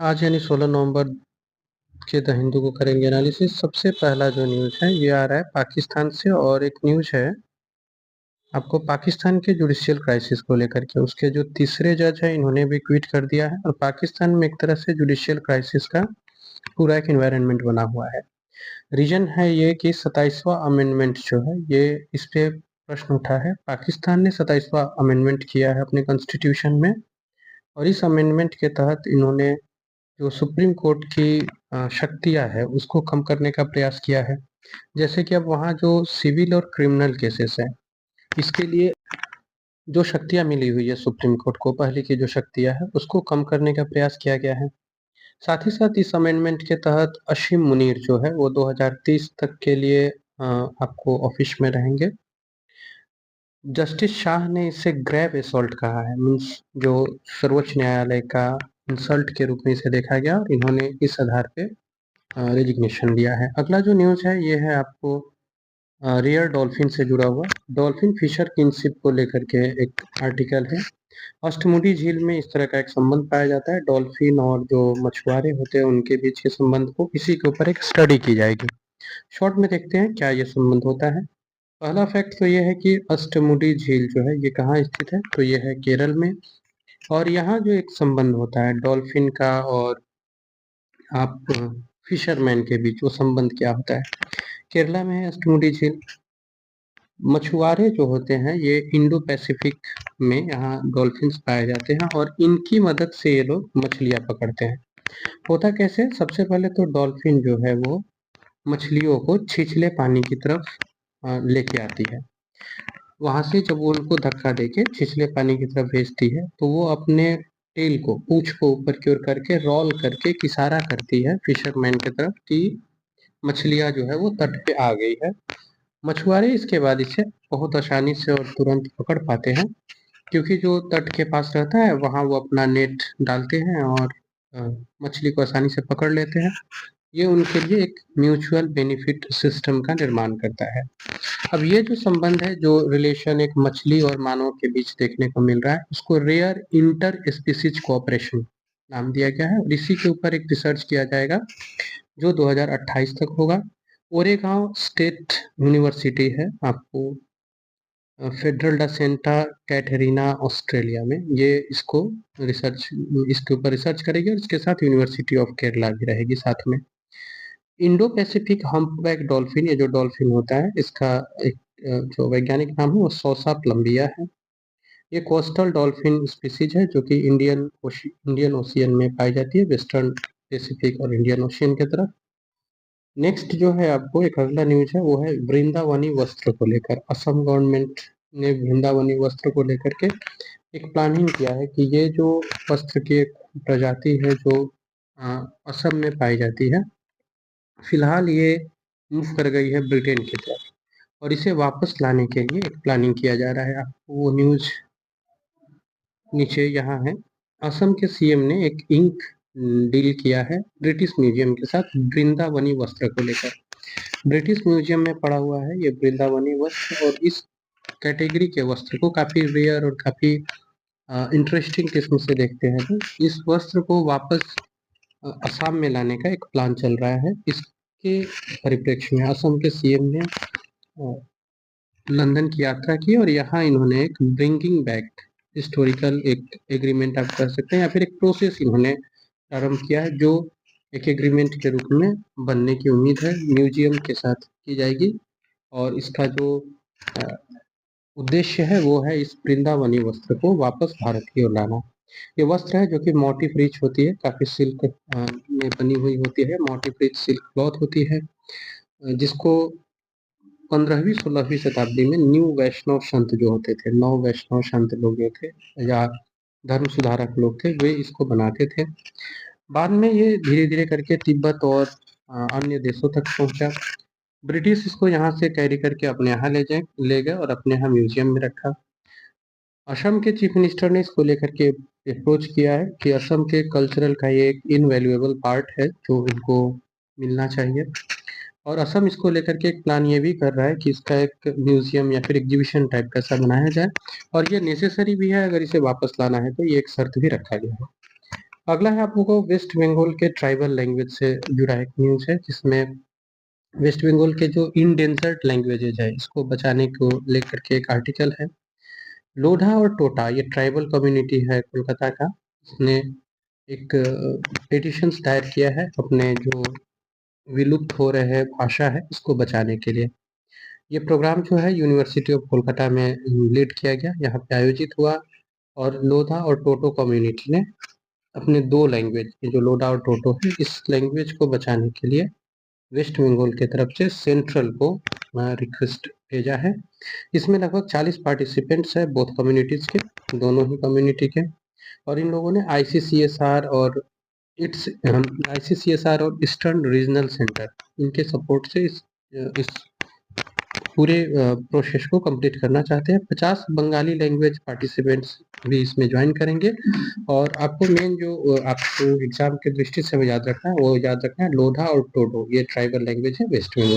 आज यानी 16 नवंबर के द हिंदू को करेंगे एनालिसिस। सबसे पहला जो न्यूज़ है ये आ रहा है पाकिस्तान से, और एक न्यूज़ है आपको पाकिस्तान के जुडिशियल क्राइसिस को लेकर के। उसके जो तीसरे जज हैं इन्होंने भी ट्वीट कर दिया है, और पाकिस्तान में एक तरह से जुडिशियल क्राइसिस का पूरा एक इन्वायरमेंट बना हुआ है। रीजन है ये कि 27वां अमेंडमेंट जो है ये इस पे प्रश्न उठा है। पाकिस्तान ने 27वां अमेंडमेंट किया है अपने कॉन्स्टिट्यूशन में, और इस अमेंडमेंट के तहत इन्होंने जो सुप्रीम कोर्ट की शक्तियाँ है उसको कम करने का प्रयास किया है। जैसे कि अब वहाँ जो सिविल और क्रिमिनल केसेस हैं, इसके लिए जो शक्तियाँ मिली हुई है सुप्रीम कोर्ट को, पहले की जो शक्तियाँ है उसको कम करने का प्रयास किया गया है। साथ ही साथ इस अमेंडमेंट के तहत असीम मुनीर जो है वो 2030 तक के लिए आपको ऑफिस में रहेंगे। जस्टिस शाह ने इसे ग्रेव असॉल्ट कहा है, मीन्स जो सर्वोच्च न्यायालय का इंसल्ट के रूप में इसे देखा गया, और इन्होंने इस आधार पे रेजिग्नेशन दिया है। अगला जो न्यूज़ है ये है आपको रियर डॉल्फिन से जुड़ा हुआ। डॉल्फिन फिशर किनशिप को लेकर के एक आर्टिकल है। अष्टमुडी झील में इस तरह का एक संबंध पाया जाता है, डॉल्फिन और जो मछुआरे होते हैं उनके बीच के संबंध को, इसी के ऊपर एक स्टडी की जाएगी। शॉर्ट में देखते हैं क्या ये संबंध होता है। पहला फैक्ट तो ये है कि अष्टमुडी झील जो है ये कहाँ स्थित है, तो ये है केरल में। और यहाँ जो एक संबंध होता है डॉल्फिन का और आप फिशरमैन के बीच, वो संबंध क्या होता है। केरला में है अष्टमुडी झील। मछुआरे जो होते हैं ये इंडो पैसिफिक में यहाँ डॉल्फिन्स पाए जाते हैं, और इनकी मदद से ये लोग मछलियाँ पकड़ते हैं। होता कैसे, सबसे पहले तो डॉल्फिन जो है वो मछलियों को छिछले पानी की तरफ लेके आती है। वहां से जब वो उनको धक्का देके छिछले पानी की तरफ भेजती है, तो वो अपने टेल को, पूंछ को ऊपर की ओर करके रोल करके एक इशारा करती है फिशरमैन की तरफ कि मछलियां जो है वो तट पे आ गई है। मछुआरे इसके बाद इसे बहुत आसानी से और तुरंत पकड़ पाते हैं, क्योंकि जो तट के पास रहता है वहां वो अपना नेट डालते हैं और अ, मछली को आसानी से पकड़ लेते हैं। ये उनके लिए एक म्यूचुअल बेनिफिट सिस्टम का निर्माण करता है। अब ये जो संबंध है, जो रिलेशन एक मछली और मानव के बीच देखने को मिल रहा है, उसको रेयर इंटर स्पीसीज कोऑपरेशन नाम दिया गया है, और इसी के ऊपर एक रिसर्च किया जाएगा जो 2028 तक होगा। ओरेगांव स्टेट यूनिवर्सिटी है आपको फेडरल डा सेंटा कैटरीना ऑस्ट्रेलिया में, ये इसको रिसर्च, इसके ऊपर रिसर्च करेगी, और इसके साथ यूनिवर्सिटी ऑफ केरला भी रहेगी साथ में। इंडो पैसिफिक हम्पबैक डॉल्फिन, ये जो डॉल्फिन होता है इसका एक जो वैज्ञानिक नाम है वो सोसा प्लम्बिया है। ये कोस्टल डॉल्फिन स्पीसीज है जो कि इंडियन ओशियन में पाई जाती है, वेस्टर्न पैसिफिक और इंडियन ओशियन के तरफ। नेक्स्ट जो है आपको एक अगला न्यूज है वो है वृंदावनी वस्त्र को लेकर। असम गवर्नमेंट ने वृंदावनी वस्त्र को लेकर के एक प्लानिंग किया है कि ये जो वस्त्र की एक प्रजाति है जो असम में पाई जाती है, फिलहाल ये मूव कर गई है ब्रिटेन की तरफ, और इसे वापस लाने के लिए एक प्लानिंग किया जा रहा है। आपको वो न्यूज नीचे यहाँ है। असम के सीएम ने एक इंक डील किया है ब्रिटिश म्यूजियम के साथ वृंदावनी वस्त्र को लेकर। ब्रिटिश म्यूजियम में पड़ा हुआ है ये वृंदावनी वस्त्र, और इस कैटेगरी के वस्त्र को काफी रेयर और काफी इंटरेस्टिंग किस्म से देखते हैं। तो इस वस्त्र को वापस असम में लाने का एक प्लान चल रहा है। इसके परिप्रेक्ष्य में असम के सीएम ने लंदन की यात्रा की, और यहाँ इन्होंने एक ब्रिंगिंग बैक हिस्टोरिकल एक एग्रीमेंट आप कह सकते हैं, या फिर एक प्रोसेस इन्होंने प्रारंभ किया है जो एक एग्रीमेंट के रूप में बनने की उम्मीद है, म्यूजियम के साथ की जाएगी। और इसका जो उद्देश्य है वो है इस वृंदावनी वस्त्र को वापस भारत की ओर लाना। ये वस्त्र है जो कि मोटिफ रिच होती है, काफी सिल्क में बनी हुई होती है, मोटिफ रिच सिल्क क्लॉथ होती है, जिसको 15वीं 16वीं शताब्दी में न्यू वैष्णव संत जो होते थे, नौ वैष्णव संत लोग जो थे या धर्म सुधारक लोग थे, वे इसको बनाते थे। बाद में ये धीरे धीरे करके तिब्बत और अन्य देशों तक पहुंचा। ब्रिटिश इसको यहाँ से कैरी करके अपने यहाँ ले गए और अपने यहाँ म्यूजियम में रखा। असम के चीफ मिनिस्टर ने इसको लेकर के अप्रोच किया है कि असम के कल्चरल का ये एक इनवैल्यूएबल पार्ट है जो इनको मिलना चाहिए, और असम इसको लेकर के एक प्लान ये भी कर रहा है कि इसका एक म्यूजियम या फिर एग्जीबिशन टाइप का सा बनाया जाए, और ये नेसेसरी भी है, अगर इसे वापस लाना है तो ये एक शर्त भी रखा गया है। अगला है आप लोगों को वेस्ट बंगाल के ट्राइबल लैंग्वेज से जुड़ा एक न्यूज़ है, जिसमें वेस्ट बंगाल के जो इंडेंजर्ड लैंग्वेजेज है इसको बचाने को लेकर के एक आर्टिकल है। लोढ़ा और टोटा ये ट्राइबल कम्युनिटी है कोलकाता का, इसने एक पिटिशंस दायर किया है अपने जो विलुप्त हो रहे हैं भाषा है इसको बचाने के लिए। ये प्रोग्राम जो है यूनिवर्सिटी ऑफ कोलकाता में लीड किया गया, यहाँ पे आयोजित हुआ और लोधा और टोटो कम्युनिटी ने अपने 2 लैंग्वेज जो लोधा और टोटो है इस लैंग्वेज को बचाने के लिए वेस्ट बंगाल की तरफ से सेंट्रल को रिक्वेस्ट भेजा है। इसमें लगभग 40 पार्टिसिपेंट्स है बोथ कम्युनिटीज़ के, दोनों ही कम्युनिटी के, और इन लोगों ने आईसीसीएसआर और ईस्टर्न रीजनल सेंटर इनके सपोर्ट से इस पूरे प्रोसेस को कंप्लीट करना चाहते हैं। 50 बंगाली लैंग्वेज पार्टिसिपेंट्स भी इसमें ज्वाइन करेंगे और आपको मेन जो आपको एग्जाम के दृष्टि से याद रखना है वो याद रखना है लोधा और टोडो ये ट्राइबल लैंग्वेज है वेस्ट बंगाल।